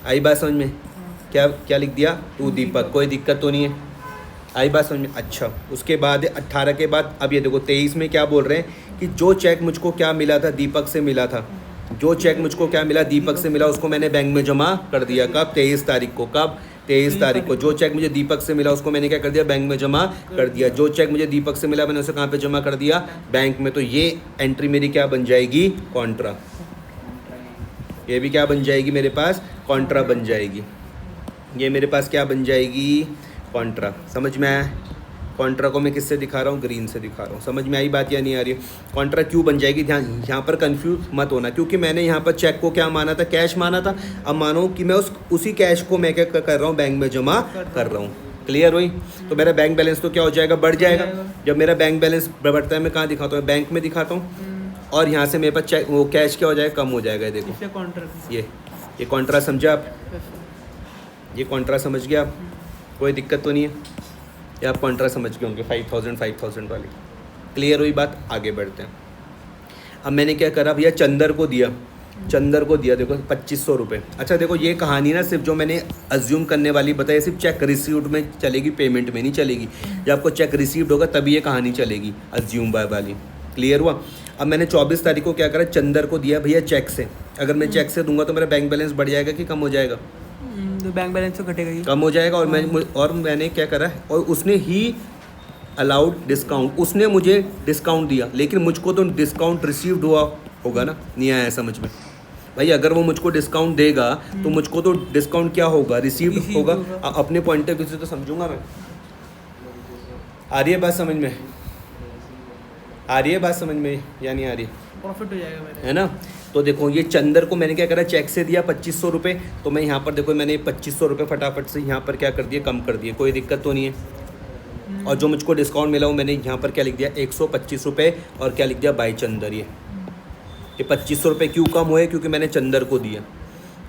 आई बात समझ में? क्या लिख दिया? टू दीपक। कोई दिक्कत तो नहीं है? आई बात समझ में? अच्छा, उसके बाद 18 के बाद अब ये देखो 23 में क्या बोल रहे हैं कि जो चेक मुझको क्या मिला था? दीपक से मिला था। जो चेक मुझको क्या मिला? दीपक से मिला, उसको मैंने बैंक में जमा कर दिया। कब? 23 तारीख को। कब? 23 तारीख को। जो चेक मुझे दीपक से मिला उसको मैंने क्या कर दिया? बैंक में जमा कर दिया। जो चेक मुझे दीपक से मिला मैंने उसे कहाँ पे जमा कर दिया? बैंक में। तो ये एंट्री मेरी क्या बन जाएगी? कॉन्ट्रा। ये भी क्या बन जाएगी मेरे पास? कॉन्ट्रा बन जाएगी। ये मेरे पास क्या बन जाएगी? कॉन्ट्रा। समझ में आया? कॉन्ट्रा को मैं किससे दिखा रहा हूँ, ग्रीन से दिखा रहा हूँ। समझ में आई बात या नहीं आ रही है? कॉन्ट्रा क्यों बन जाएगी, ध्यान यहाँ पर कंफ्यूज मत होना, क्योंकि मैंने यहाँ पर चेक को क्या माना था, कैश माना था। अब मानो कि मैं उसी कैश को मैं क्या कर रहा हूँ, बैंक में जमा कर रहा हूँ। क्लियर हुई? तो मेरा बैंक बैलेंस तो क्या हो जाएगा, बढ़ जाएगा। जब मेरा बैंक बैलेंस बढ़ता है मैं कहाँ दिखाता हूँ, बैंक में दिखाता हूँ। और यहाँ से मेरे पास चेक वो कैश क्या हो जाएगा, कम हो जाएगा। देखो ये कॉन्ट्रा समझा आप, ये कॉन्ट्रा समझ गया आप, कोई दिक्कत तो नहीं है? ये आप कॉन्ट्रा समझ गए होंगे 5000 वाली। क्लियर हुई बात? आगे बढ़ते हैं। अब मैंने क्या करा भैया, चंदर को दिया देखो 2500 रुपये। अच्छा देखो ये कहानी ना सिर्फ जो मैंने अज्यूम करने वाली बताई सिर्फ चेक रिसीव्ड में चलेगी, पेमेंट में नहीं चलेगी। जब आपको चेक रिसीव्ड होगा तभी ये कहानी चलेगी अज्यूम वाली। क्लियर हुआ? अब मैंने 24 तारीख को क्या करा, चंदर को दिया भैया चेक से। अगर मैं चेक से दूंगा तो मेरा बैंक बैलेंस बढ़ जाएगा कि कम हो जाएगा? तो बैंक बैलेंस तो घटेगा ही, कम हो जाएगा। और मैंने क्या करा, और उसने ही अलाउड डिस्काउंट, उसने मुझे डिस्काउंट दिया, लेकिन मुझको तो डिस्काउंट रिसीव्ड हुआ होगा ना, नहीं आया समझ में भाई। अगर वो मुझको डिस्काउंट देगा तो मुझको तो डिस्काउंट क्या होगा, रिसीव्ड होगा। अपने पॉइंट ऑफ व्यू से तो समझूंगा मैं। आ रही है बात समझ में? आ रही है बात समझ में या नहीं आ रही? प्रॉफिट हो जाएगा मेरा, है ना? तो देखो ये चंदर को मैंने क्या करा, चेक से दिया 2500 रुपये। तो मैं यहाँ पर देखो मैंने 2500 रुपये फटाफट से यहाँ पर क्या कर दिया, कम कर दिए, कोई दिक्कत तो नहीं है। और जो मुझको डिस्काउंट मिला वो मैंने यहाँ पर क्या लिख दिया, 125 रुपये, और क्या लिख दिया, बाई चंदर। ये 2500 रुपये क्यों कम हुए, क्योंकि मैंने चंदर को दिया।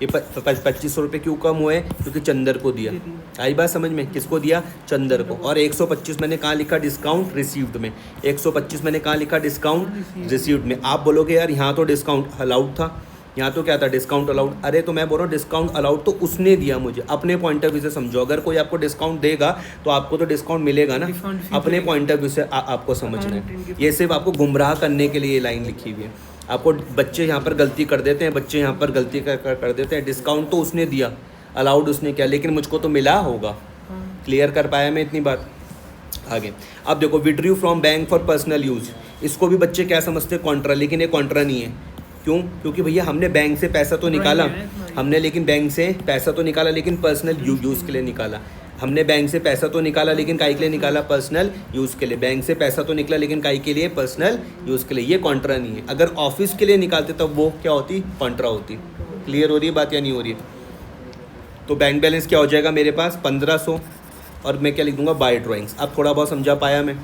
ये 2500 रुपये क्यों कम हुए, क्योंकि चंदर को दिया। आई बात समझ में? किसको दिया, चंदर को। और 125 मैंने कहाँ लिखा, डिस्काउंट रिसीव्ड में। 125 मैंने कहाँ लिखा, डिस्काउंट रिसीव्ड में। आप बोलोगे यार यहाँ तो डिस्काउंट अलाउड था, यहाँ तो क्या था, डिस्काउंट अलाउड। अरे तो मैं बोल रहा हूँ डिस्काउंट अलाउड तो उसने दिया मुझे, अपने पॉइंट ऑफ व्यू से समझो। अगर कोई आपको डिस्काउंट देगा तो आपको तो डिस्काउंट मिलेगा ना, अपने पॉइंट ऑफ व्यू से आपको समझना है। ये सिर्फ आपको गुमराह करने के लिए ये लाइन लिखी हुई है। आपको बच्चे यहाँ पर गलती कर देते हैं, बच्चे यहाँ पर गलती कर देते हैं। डिस्काउंट तो उसने दिया, अलाउड उसने किया, लेकिन मुझको तो मिला होगा। क्लियर कर पाया मैं इतनी बात? आगे अब देखो, withdrew from bank for personal use, इसको भी बच्चे क्या समझते हैं, कॉन्ट्रा। लेकिन ये कॉन्ट्रा नहीं है। क्यों? क्योंकि भैया हमने बैंक से पैसा तो निकाला, हमने लेकिन बैंक से पैसा तो निकाला, लेकिन पर्सनल यूज़ के लिए निकाला। हमने बैंक से पैसा तो निकाला, लेकिन काई के लिए निकाला, पर्सनल यूज़ के लिए। बैंक से पैसा तो निकला, लेकिन काई के लिए, पर्सनल यूज़ के लिए। ये कॉन्ट्रा नहीं है। अगर ऑफिस के लिए निकालते तब वो क्या होती, कॉन्ट्रा होती। क्लियर हो रही है बात या नहीं हो रही है? तो बैंक बैलेंस क्या हो जाएगा मेरे पास, 1500, और मैं क्या लिख दूंगा, बाय ड्राइंग्स। अब थोड़ा बहुत समझा पाया मैं?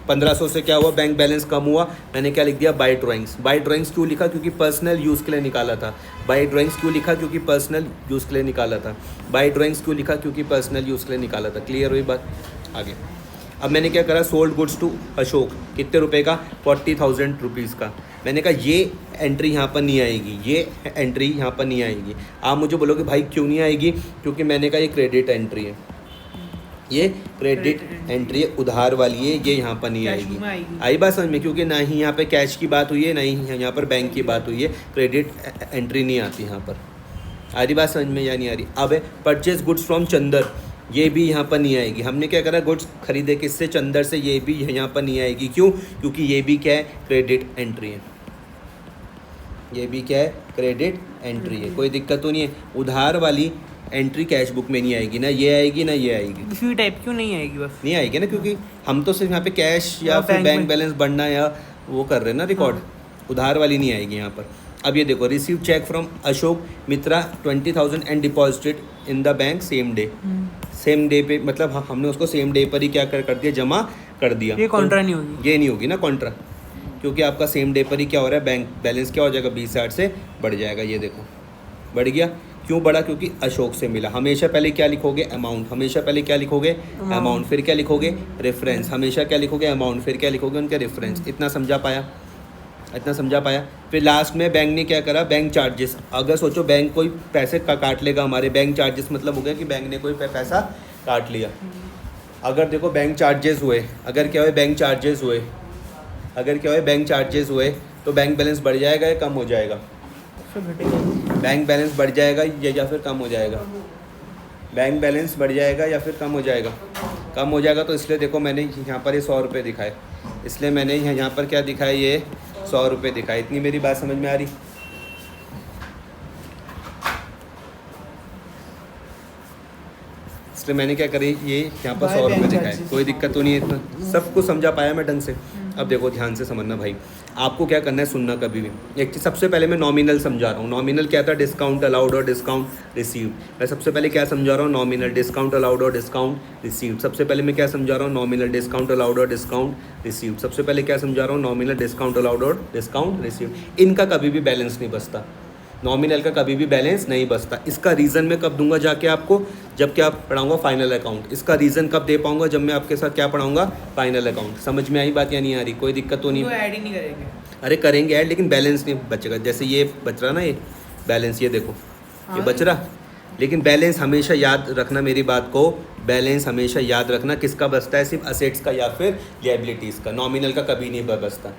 1500 से क्या हुआ, बैंक बैलेंस कम हुआ, मैंने क्या लिख दिया, बाय ड्राइंग्स। बाय ड्राइंग्स क्यों लिखा, क्योंकि पर्सनल यूज़ के लिए निकाला था। बाय ड्राइंग्स क्यों लिखा, क्योंकि पर्सनल यूज़ के लिए निकाला था। बाय ड्राइंग्स क्यों लिखा, क्योंकि पर्सनल यूज़ के लिए निकाला था। क्लियर हुई बात? आगे अब मैंने क्या करा, सोल्ड गुड्स टू अशोक, कितने रुपए का, 40,000 रुपीज़ का। मैंने कहा ये एंट्री यहाँ पर नहीं आएगी, ये एंट्री यहाँ पर नहीं आएगी। आप मुझे बोलोगे भाई क्यों नहीं आएगी, क्योंकि मैंने कहा ये क्रेडिट एंट्री है, ये क्रेडिट एंट्री है, उधार वाली है, ये यहाँ पर नहीं आएगी। आई बात समझ में? क्योंकि ना ही यहाँ पे कैश की बात हुई है, ना ही यहाँ पर बैंक की बात हुई है, क्रेडिट एंट्री नहीं आती यहाँ पर। आ रही बात समझ में या नहीं आ रही? अब परचेज गुड्स फ्रॉम चंदर, ये भी यहाँ पर नहीं आएगी। हमने क्या करा, गुड्स खरीदे किससे, चंदर से, ये भी यहाँ पर नहीं आएगी। क्यों? क्योंकि ये भी क्या है, क्रेडिट एंट्री है। ये भी क्या है, क्रेडिट एंट्री है। कोई दिक्कत तो नहीं है? उधार वाली एंट्री कैश बुक में नहीं आएगी, ना ये आएगी ना ये आएगी। इसी टाइप क्यों नहीं आएगी, बस नहीं आएगी ना, क्योंकि हम तो सिर्फ यहाँ पे कैश या फिर बैंक बैलेंस बढ़ना या वो कर रहे हैं ना रिकॉर्ड। उधार वाली नहीं आएगी यहाँ पर। अब ये देखो, receive cheque from Ashok Mitra 20,000 and deposited in the bank same day. Same day पे मतलब हमने उसको सेम डे पर ही क्या कर दिया, जमा कर दिया। ये कॉन्ट्रा नहीं होगी, ये नहीं होगी ना कॉन्ट्रा, क्योंकि आपका सेम डे पर ही क्या हो रहा है, बैंक बैलेंस क्या हो जाएगा, 20,000 से बढ़ जाएगा। ये देखो बढ़ गया। क्यों बढ़ा? क्योंकि अशोक से मिला। हमेशा पहले क्या लिखोगे, अमाउंट। हमेशा पहले क्या लिखोगे, अमाउंट। फिर क्या लिखोगे, रेफरेंस। हमेशा क्या लिखोगे, अमाउंट। फिर क्या लिखोगे, उनके रेफरेंस। इतना समझा पाया? इतना समझा पाया? फिर लास्ट में बैंक ने क्या करा, बैंक चार्जेस। अगर सोचो बैंक कोई पैसे काट लेगा हमारे, बैंक चार्जेस मतलब हो गया कि बैंक ने कोई पैसा काट लिया। अगर देखो बैंक चार्जेस हुए, अगर क्या हुए, बैंक चार्जेस हुए, अगर क्या हुए, बैंक चार्जेस हुए, तो बैंक बैलेंस बढ़ जाएगा या कम हो जाएगा? बैंक बैलेंस बढ़ जाएगा या फिर कम हो जाएगा? बैंक बैलेंस बढ़ जाएगा या फिर कम हो जाएगा? कम हो जाएगा। तो इसलिए देखो मैंने यहाँ पर ये 100 रुपये दिखाए, इसलिए मैंने यहाँ पर क्या दिखाया, ये 100 रुपये दिखाए। इतनी मेरी बात समझ में आ रही? इसलिए मैंने क्या करी, ये यहाँ पर By 100 रुपये bank लिखा है, charges. कोई दिक्कत तो नहीं है इतना, सब कुछ समझा पाया मैं ढंग से। अब देखो ध्यान से समझना भाई, आपको क्या करना है, सुनना कभी भी। एक चीज़ सबसे पहले मैं नॉमिनल समझा रहा हूँ। नॉमिनल क्या था, डिस्काउंट अलाउड और डिस्काउंट रिसीव्ड। मैं सबसे पहले क्या समझा रहा हूँ, नॉमिनल, डिस्काउंट अलाउड और डिस्काउंट रिसीव्ड। सबसे पहले मैं क्या समझा रहा हूँ, नॉमिनल, डिस्काउंट अलाउड और डिस्काउंट रिसीव्ड। सबसे पहले क्या समझा रहा हूँ, नॉमिनल, डिस्काउंट अलाउड और डिस्काउंट रिसीव्ड। इनका कभी भी बैलेंस नहीं बचता, नॉमिनल का कभी भी बैलेंस नहीं बचता। इसका रीज़न मैं कब दूंगा जाके आपको, जब क्या पढ़ाऊंगा, फाइनल अकाउंट। इसका रीज़न कब दे पाऊंगा, जब मैं आपके साथ क्या पढ़ाऊंगा, फाइनल अकाउंट। समझ में आई बात या नहीं आ रही, कोई दिक्कत तो नहीं? वो ऐड ही नहीं करेंगे। अरे करेंगे ऐड, लेकिन बैलेंस नहीं बचेगा। जैसे ये बच रहा ना, ये बैलेंस, ये देखो ये हाँ। बच रहा, लेकिन बैलेंस हमेशा याद रखना मेरी बात को, बैलेंस हमेशा याद रखना किसका बचता है, सिर्फ असेट्स का या फिर लिएबिलिटीज़ का, नॉमिनल का कभी नहीं बचता।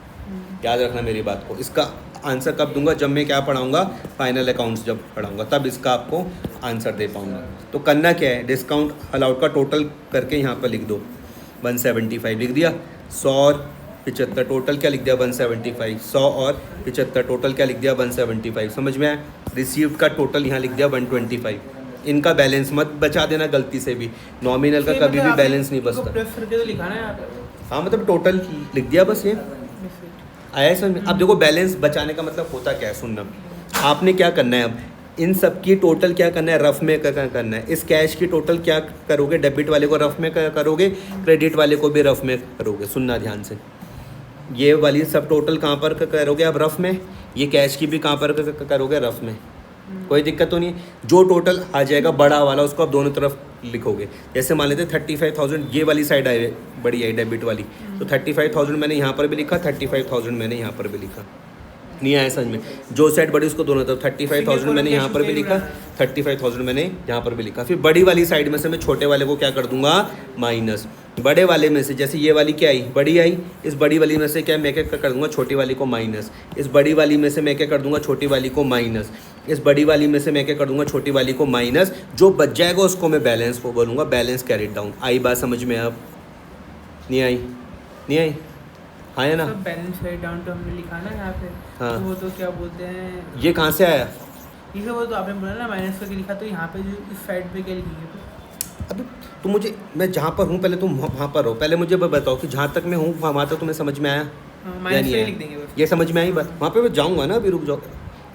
याद रखना मेरी बात को। इसका आंसर कब दूंगा, जब मैं क्या पढ़ाऊंगा, फाइनल अकाउंट्स जब पढ़ाऊंगा, तब इसका आपको आंसर दे पाऊंगा। तो करना क्या है, डिस्काउंट अलाउड का टोटल करके यहाँ पर लिख दो, 175 लिख दिया, 100 और 75 टोटल क्या लिख दिया, 175, 100 और 75 टोटल क्या लिख दिया, 175। समझ में आया? रिसीव्ड का टोटल यहाँ लिख दिया 125। इनका बैलेंस मत बचा देना गलती से भी, नॉमिनल का कभी भी बैलेंस नहीं बचता। प्रेस करके तो लिखाना है यहाँ पे। हाँ मतलब टोटल लिख दिया बस, ये आया समझ में? अब देखो बैलेंस बचाने का मतलब होता क्या है, सुनना। आपने क्या करना है, अब इन सब की टोटल क्या करना है, रफ में करना है। इस कैश की टोटल क्या करोगे, डेबिट वाले को रफ में करोगे, क्रेडिट वाले को भी रफ में करोगे। सुनना ध्यान से, ये वाली सब टोटल कहाँ पर करोगे आप, रफ में। ये कैश की भी कहाँ पर करोगे, रफ में। कोई दिक्कत तो नहीं है। जो टोटल आ जाएगा बड़ा वाला, उसको आप दोनों तरफ लिखोगे। जैसे मान लेते 35,000 ये वाली साइड आई, बड़ी आई डेबिट वाली, तो 35,000 मैंने यहाँ पर भी लिखा, 35,000 मैंने यहाँ पर भी लिखा। नहीं आया समझ में? जो साइड बड़ी उसको दोनों तरफ, 35,000 मैंने यहाँ पर भी लिखा, 35,000 मैंने यहाँ पर भी लिखा। फिर बड़ी वाली साइड में से मैं छोटे वाले को क्या कर दूंगा, माइनस। बड़े वाले में से जैसे ये वाली क्या आई, बड़ी आई, इस बड़ी वाली में से क्या मैं क्या कर दूंगा, छोटी वाली को माइनस। इस बड़ी वाली में से मैं क्या कर दूंगा, छोटी वाली को माइनस। इस बड़ी वाली में से मैं क्या कर दूंगा, छोटी वाली को माइनस। जो बच जाएगा उसको मैं बैलेंस को बोलूँगा, बैलेंस कैरिड डाउन। आई बात समझ में? अब नहीं आई, नहीं आई? हाँ है ना? बैलेंस कैरी डाउन तो हमने लिखा ना यहाँ पे। हाँ। तो वो तो क्या बोलते हैं, ये कहाँ से आया? ये वो तो आपने बोला ना माइनस करके लिखा, तो यहाँ पे जो इस साइड पे क्या लिखेंगे? अब तुम मुझे, मैं जहाँ पर हूँ पहले तुम वहाँ पर हो, पहले मुझे बताओ कि जहाँ तक मैं हूँ वहाँ तक तुम्हें समझ में आया या माइनस नहीं करके आया? लिख देंगे बस। ये समझ में आई बात? वहाँ पे मैं जाऊँगा ना, अभी रुक जाओ।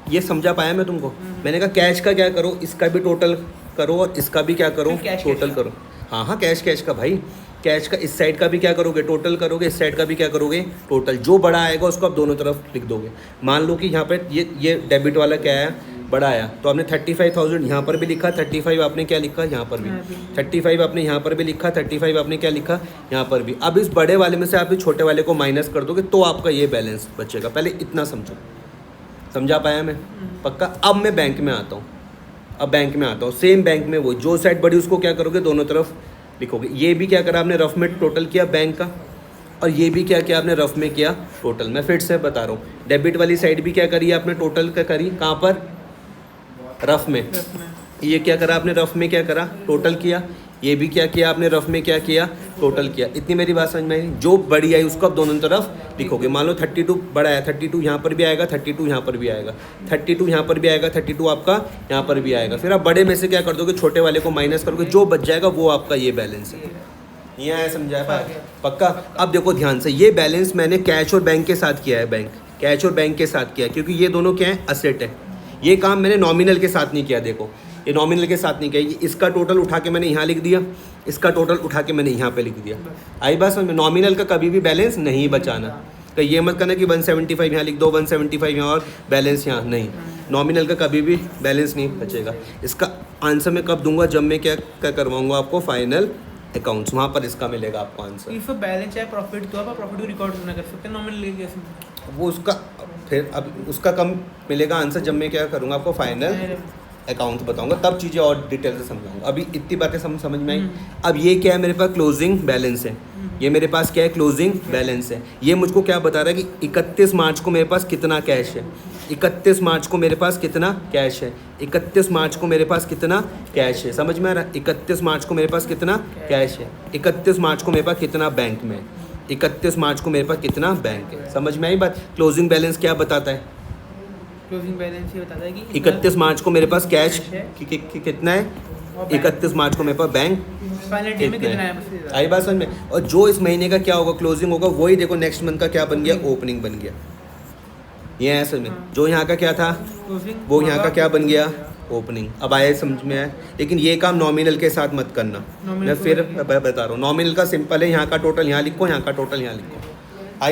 ये समझा पाया मैं तुमको? मैंने कहा कैश का क्या करो, इसका भी टोटल करो और इसका भी क्या करो, फिर कैश टोटल करो। हाँ हाँ, कैश का भाई, कैश का इस साइड का भी क्या करोगे, टोटल करोगे, इस साइड का भी क्या करोगे, टोटल। जो बड़ा आएगा उसको आप दोनों तरफ लिख दोगे। मान लो कि यहाँ पे ये डेबिट वाला क्या आया, बड़ा आया, तो आपने 35,000 यहाँ पर भी लिखा, 35 आपने क्या लिखा, यहाँ पर भी 35 आपने यहाँ पर भी लिखा, 35 आपने क्या लिखा, यहाँ पर भी। अब इस बड़े वाले में से आप इस छोटे वाले को माइनस कर दोगे तो आपका ये बैलेंस बचेगा। पहले इतना समझो, समझा पाया मैं? पक्का? अब मैं बैंक में आता हूँ, अब बैंक में आता हूँ, सेम बैंक में वो जो साइड बड़ी उसको क्या करोगे, दोनों तरफ लिखोगे। ये भी क्या करा आपने, रफ में टोटल किया बैंक का, और ये भी क्या किया आपने, रफ में किया टोटल। मैं फिर से बता रहा हूँ, डेबिट वाली साइड भी क्या करी आपने, टोटल का करी, कहाँ पर, रफ में। ये क्या करा आपने, रफ में क्या करा, टोटल किया। ये भी क्या किया आपने, रफ में क्या किया, टोटल किया। इतनी मेरी बात समझ में आई? जो बड़ी आई उसको आप दोनों तरफ लिखोगे। मान लो 32 बड़ा आया, 32 यहाँ पर भी आएगा, 32 यहाँ पर भी आएगा, 32 यहाँ पर भी आएगा, 32 आपका यहाँ पर भी आएगा। फिर आप बड़े में से क्या कर दोगे, छोटे वाले को माइनस करोगे, जो बच जाएगा वो आपका ये बैलेंस है। ये आया, समझा पाया? पक्का? अब देखो ध्यान से, ये बैलेंस मैंने कैश और बैंक के साथ किया है, बैंक, कैश और बैंक के साथ किया है, क्योंकि ये दोनों क्या है, असेट है। ये काम मैंने नॉमिनल के साथ नहीं किया। देखो ये नॉमिनल के साथ नहीं किया, ये इसका टोटल उठा के मैंने यहाँ लिख दिया, इसका टोटल उठा के मैंने यहाँ पे लिख दिया। आई बात समझ में? नॉमिनल का कभी भी बैलेंस नहीं बचाना। तो ये मत करना कि 175 यहाँ लिख दो, 175 यहाँ और बैलेंस यहाँ, नहीं। नॉमिनल का कभी भी बैलेंस नहीं बचेगा। इसका आंसर मैं कब दूंगा, जब मैं क्या करवाऊंगा आपको, फाइनल अकाउंट्स, वहाँ पर इसका मिलेगा आपको आंसर। इफ बैलेंस चाहे प्रॉफिट तो आप प्रॉफिट को रिकॉर्ड ना कर सकते नॉमिनल लेके कैसे? वो उसका फिर अब उसका कम मिलेगा आंसर, जब मैं क्या करूँगा आपको फाइनल अकाउंट बताऊंगा, तब चीज़ें और डिटेल से समझाऊंगा। अभी इतनी बातें समझ में आई। अब ये क्या है, मेरे पास क्लोजिंग बैलेंस है। ये मेरे पास क्या है, क्लोजिंग बैलेंस है। ये मुझको क्या बता रहा है कि 31 मार्च को मेरे पास कितना कैश है, 31 मार्च को मेरे पास कितना कैश है, 31 मार्च को मेरे पास कितना कैश है। समझ में आ रहा है? 31 मार्च को मेरे पास कितना कैश है, 31 मार्च को मेरे पास कितना बैंक में, 31 मार्च को मेरे पास कितना बैंक है। समझ में आई बात? क्लोजिंग बैलेंस क्या बताता है? क्लोजिंग बैलेंस ये बताता है कि 31 मार्च को मेरे पास कैश कितना है, 31 मार्च को मेरे पास बैंक फाइनल डे में कितना है बस आई बात समझ में। और जो इस महीने का क्या होगा क्लोजिंग होगा वही देखो नेक्स्ट मंथ का क्या बन गया, ओपनिंग बन गया। ये है असल में जो यहाँ का क्या था क्लोजिंग वो यहाँ का क्या बन गया, ओपनिंग। अब आए समझ में आया। लेकिन ये काम नॉमिनल के साथ मत करना, Nominal मैं को फिर करना। बता रहा हूँ। नॉमिनल का सिंपल है, यहाँ का टोटल यहाँ लिखो, यहाँ का टोटल यहाँ लिखो।